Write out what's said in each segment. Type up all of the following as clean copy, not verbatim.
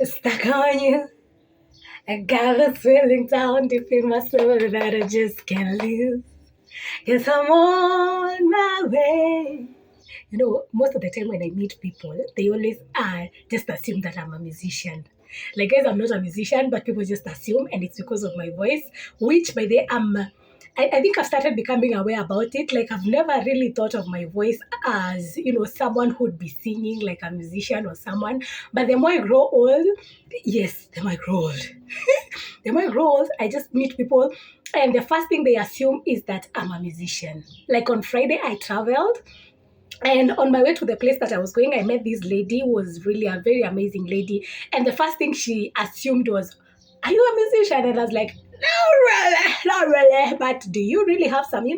stuck on you. I got this feeling down deep in my soul that I just can't lose. Yes, I'm on my way. You know, most of the time when I meet people, they always just assume that I'm a musician. Like, guys, I'm not a musician, but people just assume, and it's because of my voice, which by the way, I think I've started becoming aware about it. Like, I've never really thought of my voice as, someone who'd be singing like a musician or someone. But the more I grow old, yes, the more I grow old. The more I grow old, I just meet people, and the first thing they assume is that I'm a musician. Like on Friday, I traveled. And on my way to the place that I was going, I met this lady who was really a very amazing lady. And the first thing she assumed was, are you a musician? And I was like, not really. But do you really have some, do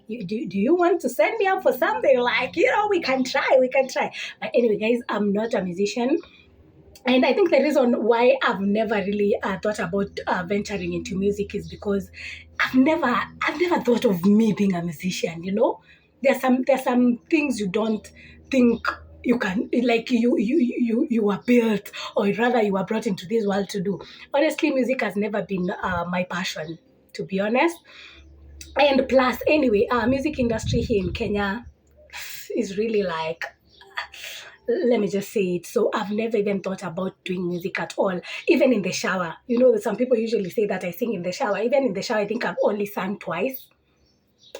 you want to send me up for something? Like, we can try. But anyway, guys, I'm not a musician. And I think the reason why I've never really thought about venturing into music is because I've never thought of me being a musician. There's some things you don't think you can, like you are built, or rather you are brought into this world to do. Honestly, music has never been my passion, to be honest. And plus, anyway, music industry here in Kenya is really like, let me just say it. So I've never even thought about doing music at all, even in the shower. Some people usually say that I sing in the shower. Even in the shower, I think I've only sung twice.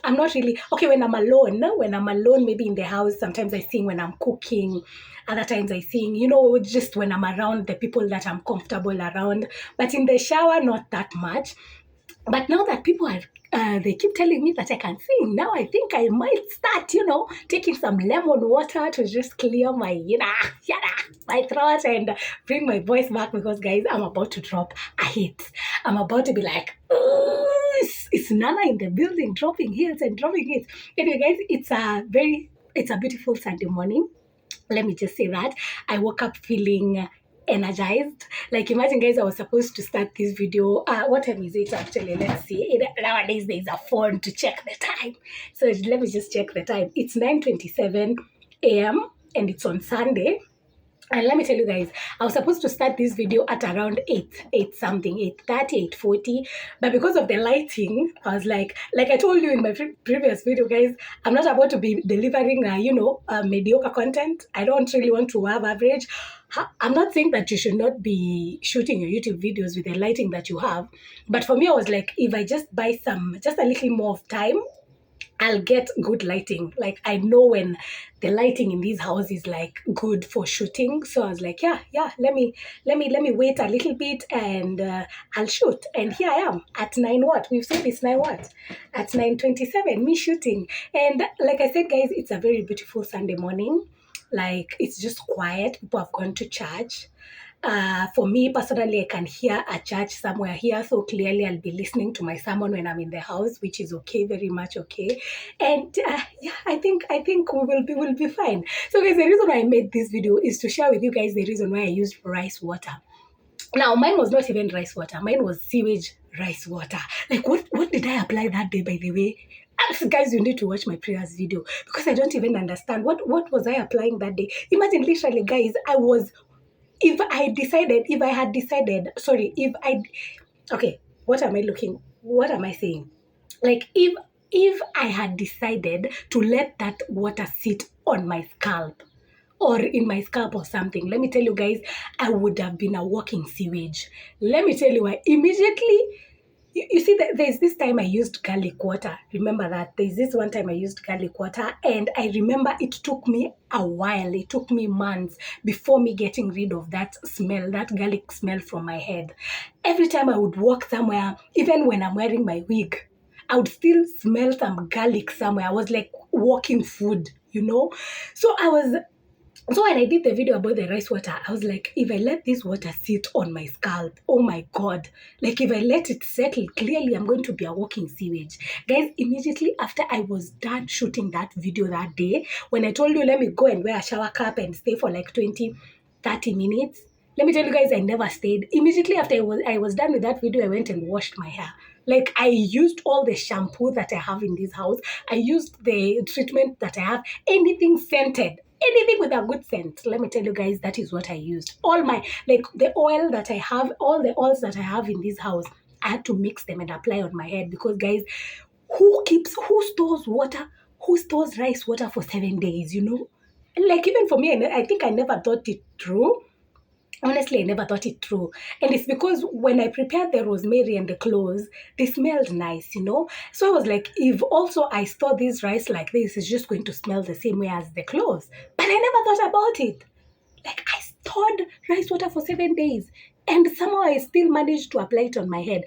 I'm not really, okay, when I'm alone, maybe in the house, sometimes I sing when I'm cooking. Other times I sing, just when I'm around the people that I'm comfortable around. But in the shower, not that much. But now that people are, they keep telling me that I can sing, now I think I might start, taking some lemon water to just clear my, my throat and bring my voice back, because, guys, I'm about to drop a hit. I'm about to be like, it's Nana in the building, dropping hits. Anyway, guys, it's a beautiful Sunday morning. Let me just say that. I woke up feeling energized. Like, imagine, guys, I was supposed to start this video. What time is it actually? Let's see. Nowadays, there's a phone to check the time. So let me just check the time. It's 9:27 a.m. and it's on Sunday. And let me tell you guys, I was supposed to start this video at around 8 something, 8:30, 8:40. But because of the lighting, I was like I told you in my previous video, guys, I'm not about to be delivering, mediocre content. I don't really want to have average. I'm not saying that you should not be shooting your YouTube videos with the lighting that you have. But for me, I was like, if I just buy just a little more of time, I'll get good lighting. Like, I know when the lighting in this house is like good for shooting. So I was like, yeah, let me wait a little bit and I'll shoot. And here I am at 9 what? We've said it's 9 what? At 9:27, me shooting. And like I said, guys, it's a very beautiful Sunday morning. Like, it's just quiet. People have gone to church. For me personally, I can hear a church somewhere here, so clearly I'll be listening to my sermon when I'm in the house, which is okay, very much okay. And I think we'll be fine. So, guys, the reason why I made this video is to share with you guys the reason why I used rice water. Now, mine was not even rice water. Mine was sewage rice water. Like, what did I apply that day, by the way? Guys, you need to watch my previous video, because I don't even understand what was I applying that day. Imagine, literally, guys, what am I saying? Like, if I had decided to let that water sit on my scalp or in my scalp or something, let me tell you guys, I would have been a walking sewage. Let me tell you why. Immediately, you see, there's this time I used garlic water. Remember that? There's this one time I used garlic water, and I remember it took me a while. It took me months before me getting rid of that smell, that garlic smell from my head. Every time I would walk somewhere, even when I'm wearing my wig, I would still smell some garlic somewhere. I was like walking food, So when I did the video about the rice water, I was like, if I let this water sit on my scalp, oh my God, like if I let it settle, clearly I'm going to be a walking sewage. Guys, immediately after I was done shooting that video that day, when I told you, let me go and wear a shower cap and stay for like 20, 30 minutes, let me tell you guys, I never stayed. Immediately after I was done with that video, I went and washed my hair. Like, I used all the shampoo that I have in this house. I used the treatment that I have. Anything scented, anything with a good scent. Let me tell you guys, that is what I used. All my, like the oil that I have, all the oils that I have in this house, I had to mix them and apply on my head because, guys, who stores water, who stores rice water for 7 days, you know? Like, even for me, I think I never thought it through. Honestly, I never thought it through. And it's because when I prepared the rosemary and the cloves, they smelled nice, you know? So I was like, if also I store this rice like this, it's just going to smell the same way as the cloves. But I never thought about it. Like, I stored rice water for 7 days. And somehow I still managed to apply it on my head.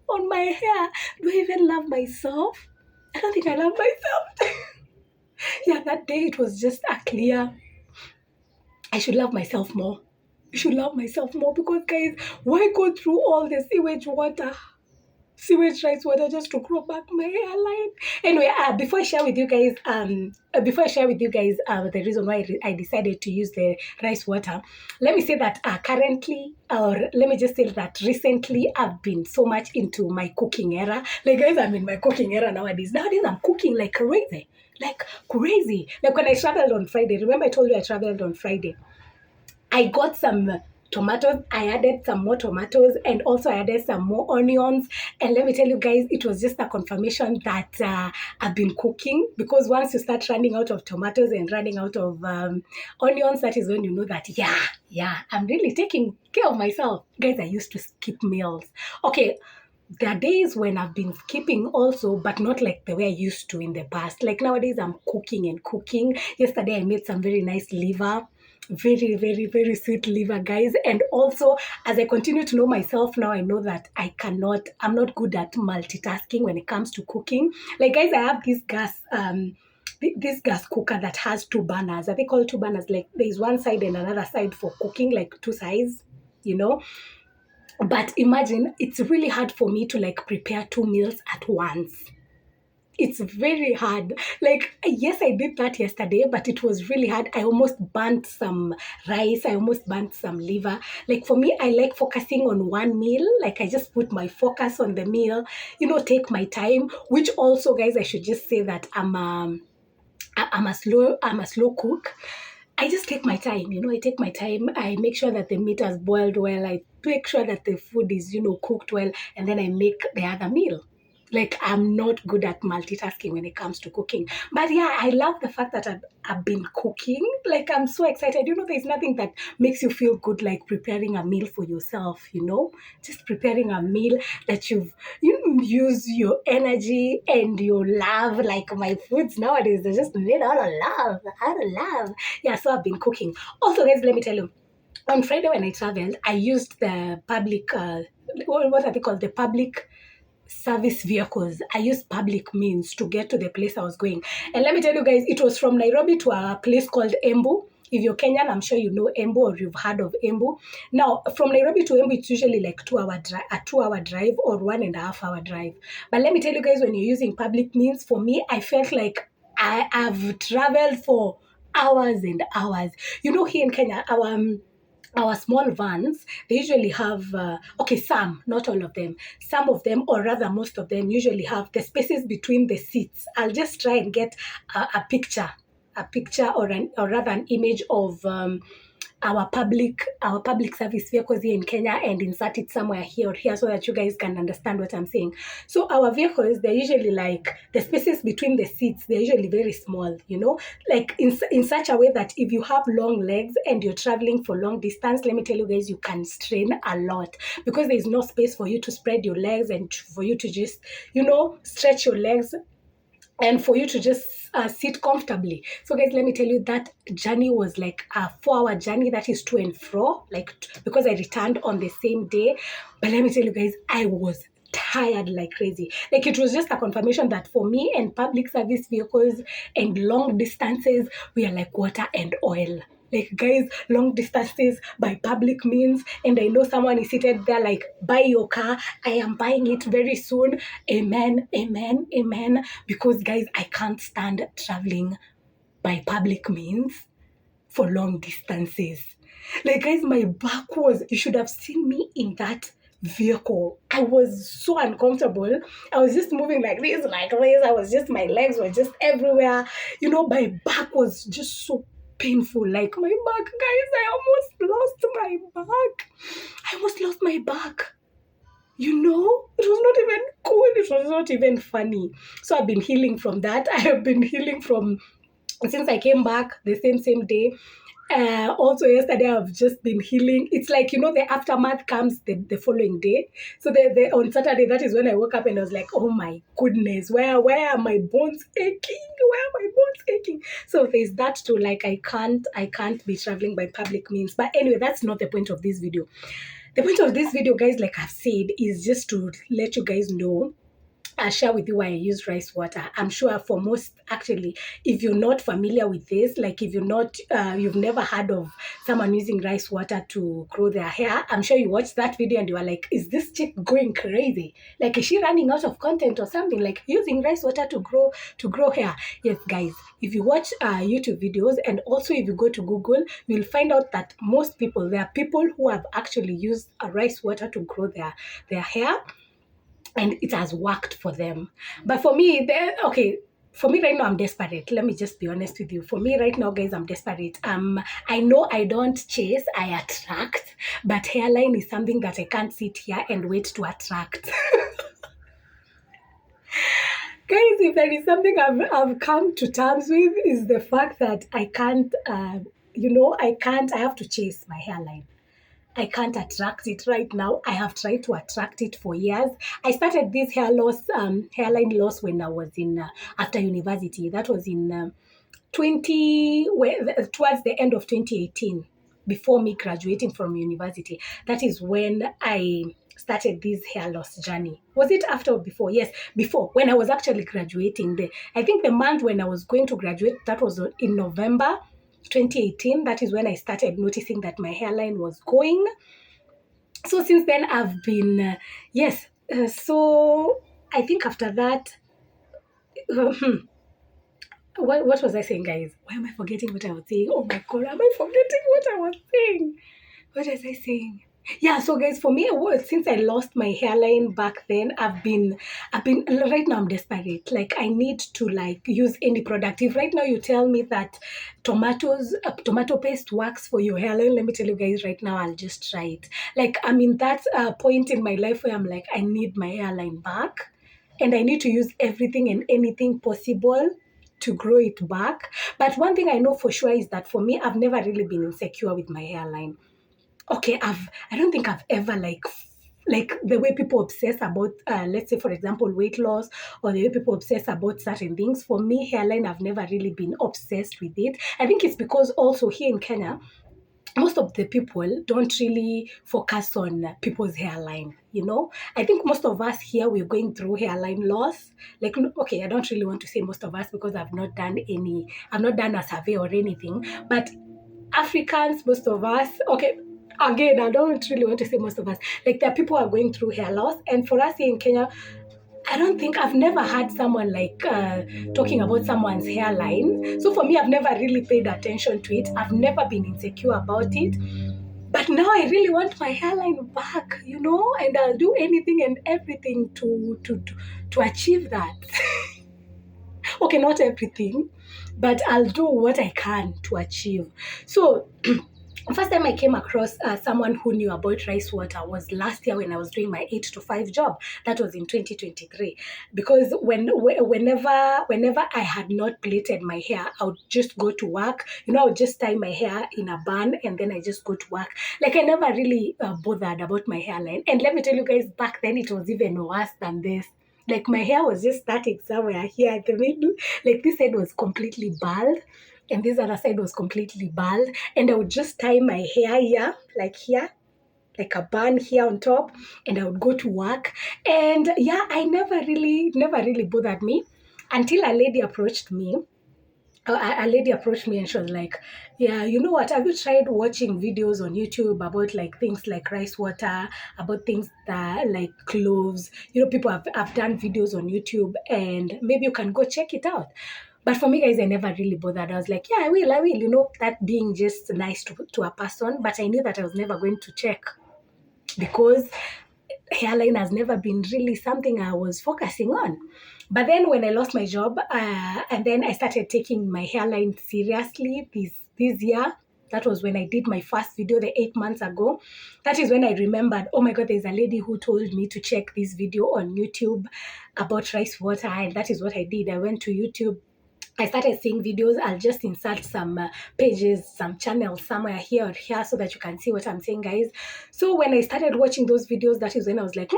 On my hair. Do I even love myself? I don't think I love myself. Yeah, that day it was just a clear, I should love myself more. I should love myself more because, guys, why go through all the sewage rice water just to grow back my hairline? Anyway, before I share with you guys the reason why I decided to use the rice water, let me say that currently, or let me just say that recently, I've been so much into my cooking era. Like, guys, I'm in my cooking era nowadays. Nowadays, I'm cooking like crazy. Like crazy. Like when I traveled on Friday, remember I told you I traveled on Friday? I got some tomatoes. I added some more tomatoes and also I added some more onions. And let me tell you guys, it was just a confirmation that I've been cooking, because once you start running out of tomatoes and running out of onions, that is when you know that, yeah, I'm really taking care of myself. Guys, I used to skip meals. Okay, there are days when I've been skipping also, but not like the way I used to in the past. Like nowadays, I'm cooking and cooking. Yesterday, I made some very nice liver. Very, very, very sweet liver, guys. And also, as I continue to know myself now, I know that I'm not good at multitasking when it comes to cooking. Like, guys, I have this gas cooker that has two burners. I think all two burners, like there's one side and another side for cooking, like two sides, you know. But imagine, it's really hard for me to like prepare two meals at once. It's very hard. Like, yes, I did that yesterday, but it was really hard. I almost burnt some rice. I almost burnt some liver. Like, for me, I like focusing on one meal. Like, I just put my focus on the meal, take my time, which also, guys, I should just say that I'm a slow cook. I just take my time, I take my time. I make sure that the meat has boiled well. I make sure that the food is, cooked well, and then I make the other meal. Like, I'm not good at multitasking when it comes to cooking. But yeah, I love the fact that I've been cooking. Like, I'm so excited. There's nothing that makes you feel good like preparing a meal for yourself, just preparing a meal that you use your energy and your love. Like, my foods nowadays, they're just made out of love. Yeah, so I've been cooking. Also, guys, let me tell you, on Friday when I traveled, I used the public, what are they called? The public service vehicles. I used public means to get to the place I was going. And let me tell you guys, it was from Nairobi to a place called Embu. If you're Kenyan, I'm sure you know Embu or you've heard of Embu. Now, from Nairobi to Embu, it's usually like a 2-hour drive or 1.5-hour drive. But let me tell you guys, when you're using public means, for me, I felt like I've traveled for hours and hours. Here in Kenya, our small vans, they usually have, some, not all of them. Some of them, or rather most of them, usually have the spaces between the seats. I'll just try and get a picture, or rather an image of our public service vehicles here in Kenya, and insert it somewhere here or here so that you guys can understand what I'm saying. So our vehicles, they're usually like, the spaces between the seats, they're usually very small, like in such a way that if you have long legs and you're traveling for long distance, let me tell you guys, you can strain a lot because there's no space for you to spread your legs and for you to just, stretch your legs and for you to just sit comfortably. So guys, let me tell you, that journey was like a 4-hour journey, that is to and fro, because I returned on the same day. But let me tell you guys, I was tired like crazy. Like, it was just a confirmation that for me and public service vehicles and long distances, we are like water and oil. Like, guys, long distances by public means, and I know someone is seated there like, buy your car. I am buying it very soon. Amen, amen, amen. Because, guys, I can't stand traveling by public means for long distances. Like, guys, my back you should have seen me in that vehicle. I was so uncomfortable. I was just moving like this, like this. My legs were just everywhere. My back was just so painful. Like my back, guys, I almost lost my back. I almost lost my back. It was not even cool. It was not even funny. So I've been healing from that. I have been healing from since I came back the same day. Also yesterday I've just been healing. It's like the aftermath comes the following day. So on Saturday, that is when I woke up and I was like, oh my goodness, where are my bones aching? Where are my bones aching? So there's that too. Like I can't be traveling by public means. But anyway, that's not the point of this video. The point of this video, guys, like I've said, is just to let you guys know. I'll share with you why I use rice water. I'm sure for most, actually, if you're not familiar with this, like if you've never heard of someone using rice water to grow their hair, I'm sure you watched that video and you are like, is this chick going crazy? Like, is she running out of content or something? Like using rice water to grow hair? Yes, guys, if you watch YouTube videos and also if you go to Google, you'll find out that there are people who have actually used rice water to grow their hair, and it has worked for them. But for me, for me right now, I'm desperate. Let me just be honest with you. For me right now, guys, I'm desperate. I know I don't chase, I attract, but hairline is something that I can't sit here and wait to attract. Guys, if there is something I've come to terms with, is the fact that I can't, I have to chase my hairline. I can't attract it right now. I have tried to attract it for years. I started this hairline loss when I was in after university. That was in towards the end of 2018, before me graduating from university. That is when I started this hair loss journey. Was it after or before? Yes, before, when I was actually graduating. I think the month when I was going to graduate, that was in November 2018. That is when I started noticing that my hairline was going. So since then I've been so I think after that what was I saying, guys? Why am I forgetting what I was saying? Oh my god, am I forgetting what I was saying? What was I saying? Yeah, so guys, for me, since I lost my hairline back then, I've been right now I'm desperate. Like I need to use any product. If right now you tell me that tomato paste works for your hairline, let me tell you guys right now, I'll just try it. Like I'm in that point in my life where I'm like, I need my hairline back, and I need to use everything and anything possible to grow it back. But one thing I know for sure is that for me, I've never really been insecure with my hairline. Okay, I don't think I've ever like the way people obsess about let's say for example weight loss, or the way people obsess about certain things. For me, hairline, I've never really been obsessed with it. I think it's because also here in Kenya, most of the people don't really focus on people's hairline. I think most of us here, we're going through hairline loss. Like, okay, I don't really want to say most of us because I've not done a survey or anything, but Africans, most of us, okay, again, I don't really want to say most of us, like there are people who are going through hair loss. And for us here in Kenya, I've never had someone talking about someone's hairline. So for me, I've never really paid attention to it. I've never been insecure about it. But now I really want my hairline back, and I'll do anything and everything to achieve that. Okay, not everything, but I'll do what I can to achieve. So first time I came across someone who knew about rice water was last year when I was doing my 8 to 5 job. That was in 2023. Because whenever I had not plaited my hair, I would just go to work. I would just tie my hair in a bun and then I just go to work. Like I never really bothered about my hairline. And let me tell you guys, back then it was even worse than this. Like my hair was just starting somewhere here at the middle. Like this side was completely bald and this other side was completely bald. And I would just tie my hair here, like a bun here on top, and I would go to work. And yeah, I never really bothered me until a lady approached me. A lady approached me and she was like, yeah, you know what, have you tried watching videos on YouTube about like things like rice water, about things that like cloves? People have done videos on YouTube and maybe you can go check it out. But for me, guys, I never really bothered. I was like, yeah, I will, that being just nice to a person. But I knew that I was never going to check because hairline has never been really something I was focusing on. But then when I lost my job, and then I started taking my hairline seriously this year. That was when I did my first video, the 8 months ago. That is when I remembered, oh my God, there's a lady who told me to check this video on YouTube about rice water. And that is what I did. I went to YouTube. I started seeing videos. I'll just insert some pages, some channels somewhere here or here so that you can see what I'm saying, guys. So when I started watching those videos, that is when I was like,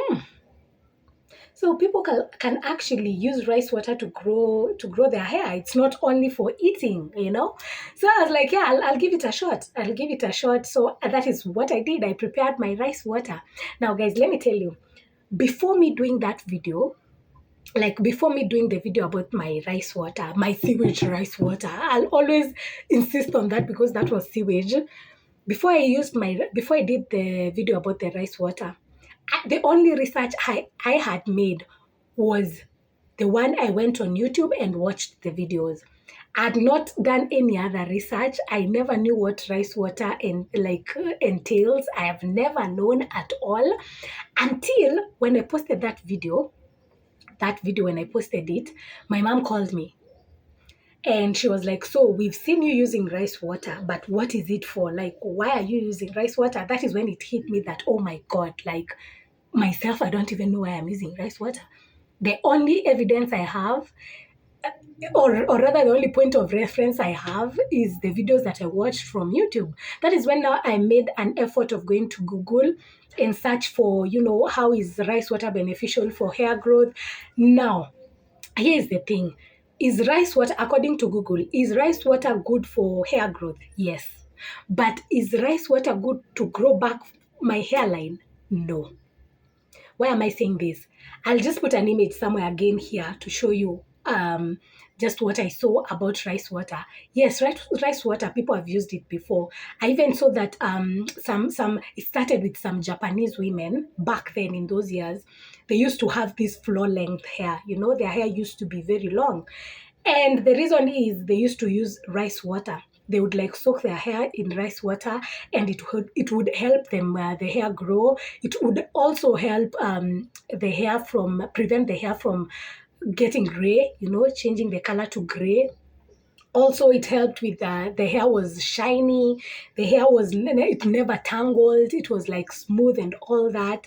so people can actually use rice water to grow their hair. It's not only for eating, you know. So I was like, yeah, I'll give it a shot. I'll give it a shot. So that is what I did. I prepared my rice water. Now, guys, let me tell you, before me doing that video, like before me doing the video about my rice water, my sewage rice water, I'll always insist on that because that was sewage. Before I did the video about the rice water, the only research I had made was the one I went on YouTube and watched the videos. I had not done any other research. I never knew what rice water entails. I have never known at all until when I posted that video. When I posted it, my mom called me and she was like, so we've seen you using rice water, but what is it for? Like, why are you using rice water? That is when it hit me that, oh my God, like myself, I don't even know why I'm using rice water. The only evidence I have, or rather the only point of reference I have, is the videos that I watched from YouTube. That is when now I made an effort of going to Google and search for, how is rice water beneficial for hair growth. Now, here's the thing. Is rice water, according to Google, is rice water good for hair growth? Yes. But is rice water good to grow back my hairline? No. Why am I saying this? I'll just put an image somewhere again here to show you just what I saw about rice water. Yes, rice water, people have used it before. I even saw that it started with some Japanese women back then in those years. They used to have this floor length hair. Their hair used to be very long. And the reason is they used to use rice water. They would soak their hair in rice water, and it would help them the hair grow. It would also help prevent the hair from getting gray, changing the color to gray. Also, it helped with the hair was shiny. It never tangled. It was smooth and all that.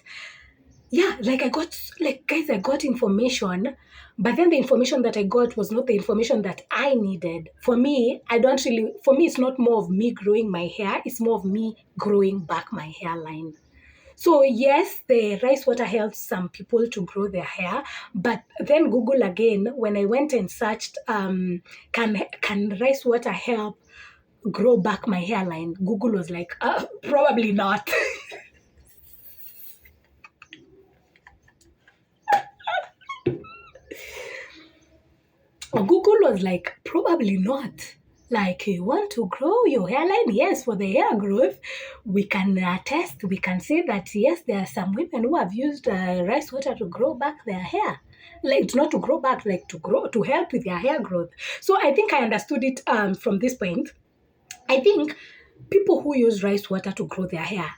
Yeah, I got information, but then the information that I got was not the information that I needed. For me, it's not more of me growing my hair, it's more of me growing back my hairline. So yes, the rice water helps some people to grow their hair, but then Google again, when I went and searched, can rice water help grow back my hairline? Google was like, probably not. Google was like, probably not. You want to grow your hairline? Yes, for the hair growth, we can test. We can say that, yes, there are some women who have used rice water to grow back their hair. Not to grow back, to help with their hair growth. So I think I understood it from this point. I think people who use rice water to grow their hair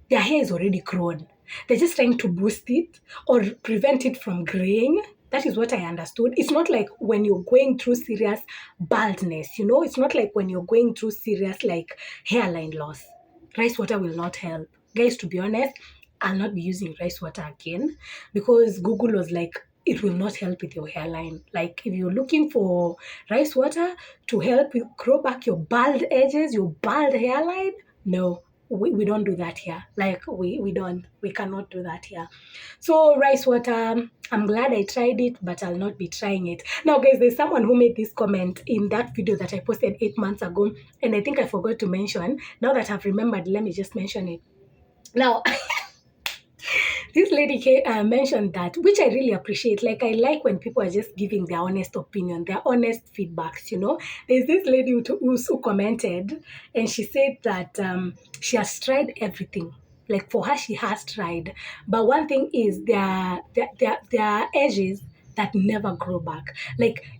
is already grown. They're just trying to boost it or prevent it from graying. That is what I understood. It's not like when you're going through serious baldness, it's not like when you're going through serious hairline loss. Rice water will not help. Guys, to be honest, I'll not be using rice water again because Google was like, it will not help with your hairline. If you're looking for rice water to help you grow back your bald edges, your bald hairline, no. We don't do that here. We cannot do that here. So rice water, I'm glad I tried it, but I'll not be trying it. Now, guys, there's someone who made this comment in that video that I posted 8 months ago, and I think I forgot to mention. Now that I've remembered, let me just mention it. Now, this lady mentioned that, which I really appreciate. I like when people are just giving their honest opinion, their honest feedbacks, There's this lady who commented, and she said that she has tried everything. For her, she has tried. But one thing is there are edges that never grow back.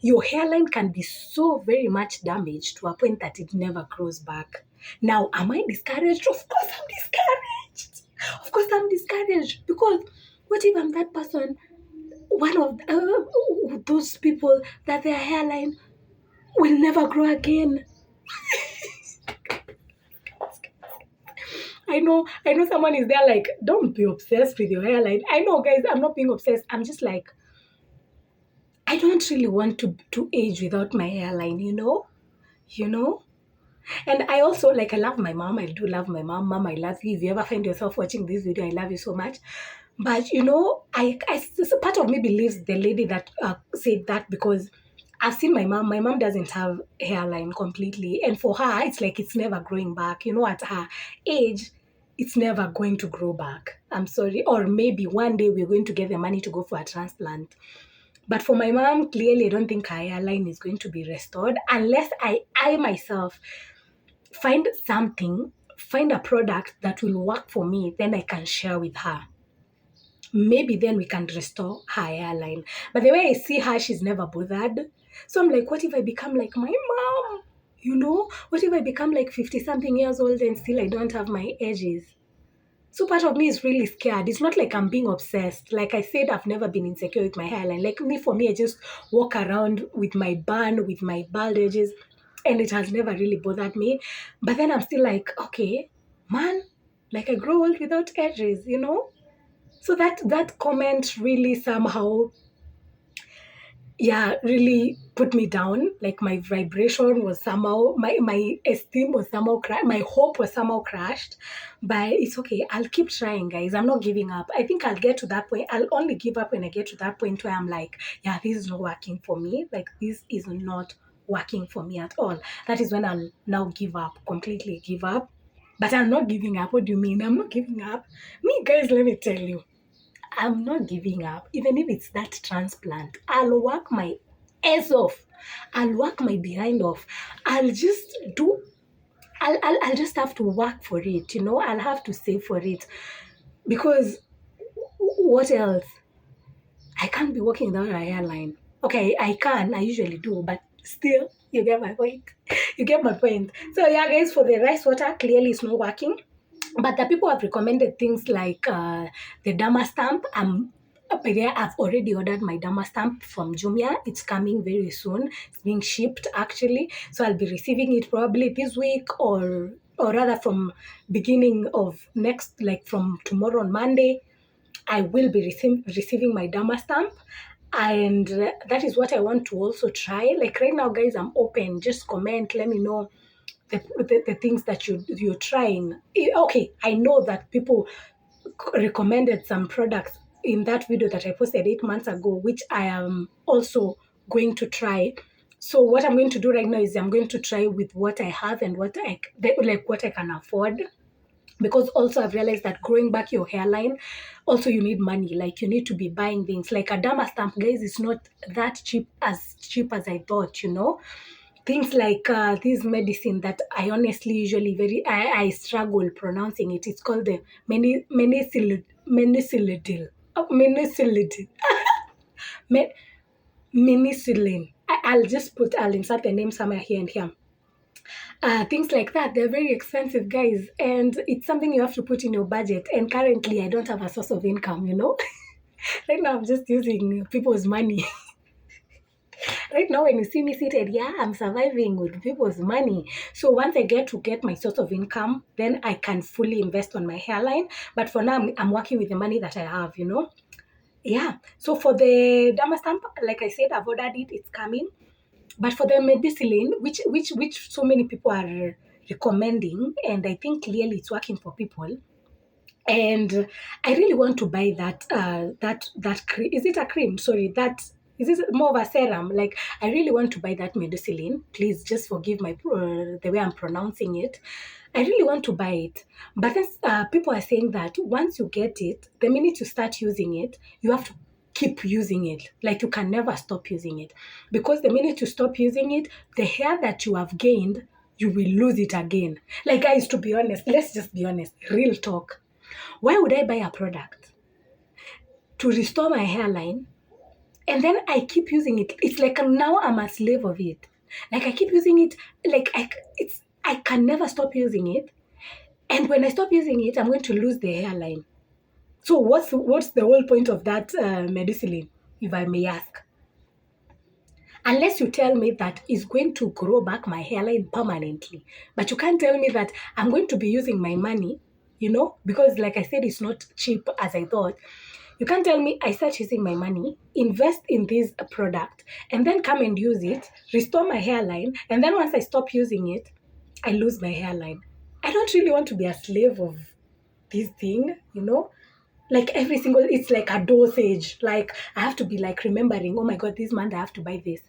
Your hairline can be so very much damaged to a point that it never grows back. Now, am I discouraged? Of course I'm discouraged. Of course I'm discouraged because What if I'm that person, one of those people that their hairline will never grow again? I know someone is there like, don't be obsessed with your hairline. I know, guys, I'm not being obsessed. I'm just like, I don't really want to age without my hairline, You know? And I also, like, I love my mom. I do love my mom. Mom, I love you. If you ever find yourself watching this video, I love you so much. But, so part of me believes the lady that said that, because I've seen my mom. My mom doesn't have hairline completely. And for her, it's like it's never growing back. At her age, it's never going to grow back. I'm sorry. Or maybe one day we're going to get the money to go for a transplant. But for my mom, clearly, I don't think her hairline is going to be restored unless I myself find a product that will work for me, then I can share with her. Maybe then we can restore her hairline. But the way I see her, she's never bothered. So I'm like, what if I become like my mom? What if I become like 50 something years old and still I don't have my edges? So part of me is really scared. It's not like I'm being obsessed. Like I said, I've never been insecure with my hairline. Like for me, I just walk around with my bun, with my bald edges, and it has never really bothered me. But then I'm still like, okay, man, like I grow old without edges, So that comment really somehow, really put me down. Like my vibration was somehow, my esteem was somehow my hope was somehow crashed. But it's okay. I'll keep trying, guys. I'm not giving up. I think I'll get to that point. I'll only give up when I get to that point where I'm like, yeah, this is not working for me. Like this is not working for me at all. That is when I'll now give up, completely give up. But I'm not giving up. What do you mean? I'm not giving up. Me, guys, let me tell you. I'm not giving up. Even if it's that transplant, I'll work my ass off. I'll work my behind off. I'll just do, I'll just have to work for it, I'll have to save for it. Because what else? I can't be working without a hairline. Okay, I usually do, but still, you get my point. You get my point. So yeah, guys, for the rice water, clearly it's not working. But the people have recommended things like the Dama stamp. I've already ordered my Dama stamp from Jumia. It's coming very soon. It's being shipped actually. So I'll be receiving it probably this week or rather from beginning of next, like from tomorrow on Monday. I will be receiving my Dama stamp. And that is what I want to also try. Like right now, guys, I'm open. Just comment. Let me know the things that you're trying. Okay, I know that people recommended some products in that video that I posted 8 months ago, which I am also going to try. So what I'm going to do right now is I'm going to try with what I have and what I can afford. Because also I've realized that growing back your hairline, also you need money. Like you need to be buying things. Like a Dama stamp, guys, is not that cheap as I thought, Things like this medicine that I honestly usually I struggle pronouncing it. It's called the menisilidil. Menisilin. I'll insert the name somewhere here and here. Things like that, they're very expensive, guys, and it's something you have to put in your budget. And currently, I don't have a source of income, Right now, I'm just using people's money. Right now, when you see me seated, I'm surviving with people's money. So once I get my source of income, then I can fully invest on my hairline. But for now, I'm working with the money that I have, Yeah. So for the Dama stamp, like I said, I've ordered it. It's coming. But for the medicine, which so many people are recommending, and I think clearly it's working for people. And I really want to buy that cream. Is it a cream? Sorry, is this more of a serum? Like I really want to buy that medicine. Please just forgive my the way I'm pronouncing it. I really want to buy it, but then people are saying that once you get it, the minute you start using it, you have to keep using it. Like you can never stop using it, because the minute you stop using it, the hair that you have gained, you will lose it again. Like guys, to be honest, let's just be honest, real talk. Why would I buy a product to restore my hairline and then I keep using it? It's like now I'm a slave of it. Like I keep using it, like I can never stop using it. And when I stop using it, I'm going to lose the hairline. So what's the whole point of that medicine, if I may ask? Unless you tell me that it's going to grow back my hairline permanently. But you can't tell me that I'm going to be using my money, because like I said, it's not cheap as I thought. You can't tell me I start using my money, invest in this product, and then come and use it, restore my hairline, and then once I stop using it, I lose my hairline. I don't really want to be a slave of this thing. Like it's like a dosage. Like I have to be like remembering, oh my God, this month I have to buy this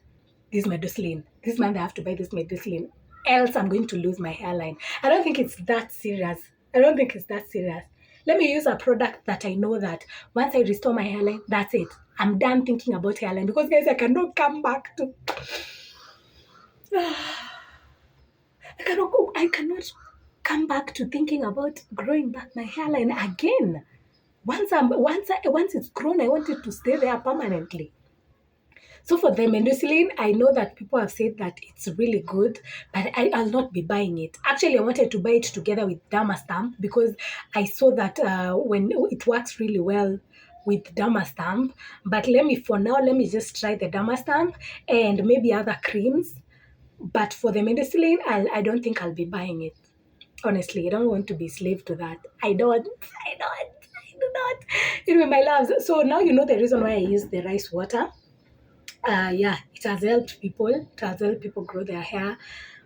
medicine. This month I have to buy this medicine. Else I'm going to lose my hairline. I don't think it's that serious. Let me use a product that I know that once I restore my hairline, that's it. I'm done thinking about hairline because guys, I cannot come back to I cannot come back to thinking about growing back my hairline again. Once it's grown, I want it to stay there permanently. So for the mendocillin, I know that people have said that it's really good, but I'll not be buying it. Actually, I wanted to buy it together with Dermastamp because I saw that when it works really well with Dermastamp. But let me just try the Dermastamp and maybe other creams. But for the mendocillin, I don't think I'll be buying it. Honestly, I don't want to be slave to that. I do not. Anyway, my loves. So now you know the reason why I use the rice water. It has helped people. It has helped people grow their hair.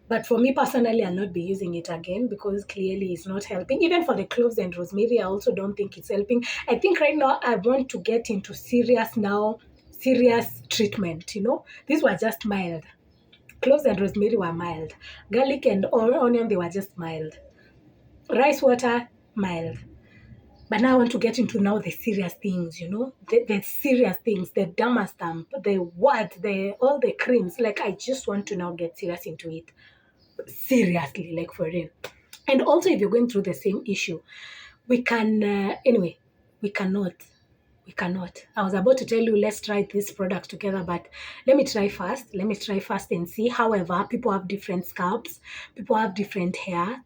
But for me personally, I'll not be using it again because clearly it's not helping. Even for the cloves and rosemary, I also don't think it's helping. I think right now I want to get into serious treatment. These were just mild. Cloves and rosemary were mild. Garlic and onion, they were just mild. Rice water, mild. But now I want to get into now the serious things, the serious things, the Dermastamp, all the creams. Like I just want to now get serious into it. Seriously, like for real. And also if you're going through the same issue, we can, we cannot. I was about to tell you, let's try this product together, but let me try first and see. However, people have different scalps, people have different hair,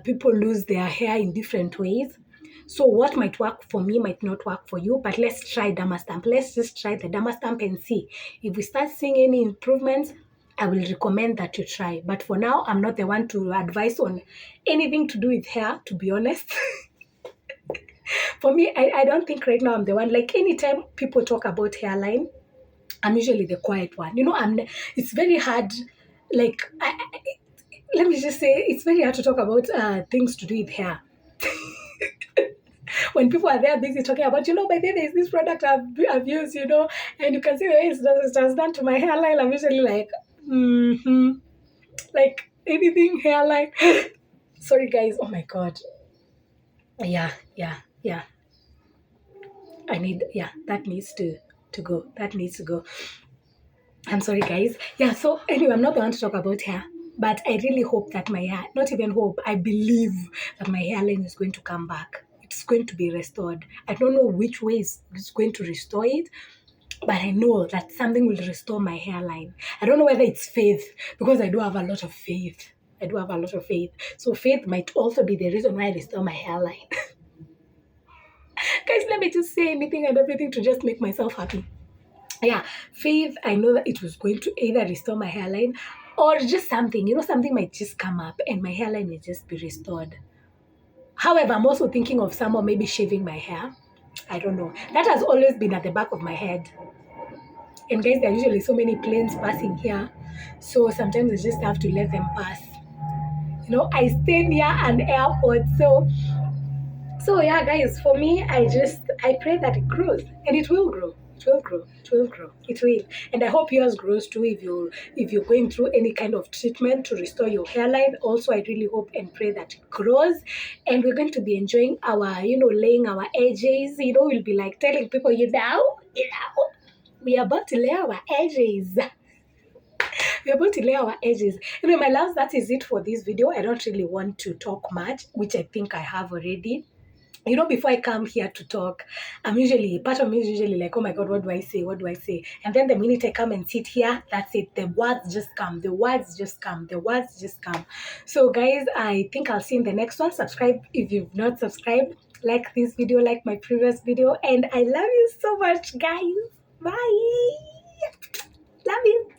people lose their hair in different ways. So what might work for me might not work for you, but let's try Dermastamp. Let's just try the Dermastamp and see. If we start seeing any improvements, I will recommend that you try. But for now, I'm not the one to advise on anything to do with hair, to be honest. For me, I don't think right now I'm the one. Like anytime people talk about hairline, I'm usually the quiet one. It's very hard. Like, let me just say, it's very hard to talk about things to do with hair. When people are there busy talking about, by the way, there's this product I've used, and you can see the way it has done to my hairline. I'm usually like, like anything hairline. Sorry, guys. Oh my God. Yeah. That needs to go. That needs to go. I'm sorry, guys. Yeah, so anyway, I'm not the one to talk about hair, but I really hope that my hair, not even hope, I believe that my hairline is going to come back. It's going to be restored. I don't know which ways it's going to restore it, but I know that something will restore my hairline. I don't know whether it's faith, because I do have a lot of faith. So faith might also be the reason why I restore my hairline. Guys, let me just say anything and everything to just make myself happy. Yeah, faith, I know that it was going to either restore my hairline or just something, something might just come up and my hairline will just be restored. However, I'm also thinking of someone maybe shaving my hair. I don't know. That has always been at the back of my head. And guys, there are usually so many planes passing here. So sometimes I just have to let them pass. I stay near an airport. So yeah, guys, for me, I pray that it grows, and it will grow. It will. And I hope yours grows too if you're going through any kind of treatment to restore your hairline. Also, I really hope and pray that it grows. And we're going to be enjoying our, laying our edges. We'll be like telling people, we are about to lay our edges. We're about to lay our edges. Anyway, my loves, that is it for this video. I don't really want to talk much, which I think I have already. Before I come here to talk, part of me is usually like, oh my God, what do I say? And then the minute I come and sit here, that's it. The words just come. So guys, I think I'll see you in the next one. Subscribe if you've not subscribed. like this video, like my previous video, and I love you so much, guys. Bye. Love you.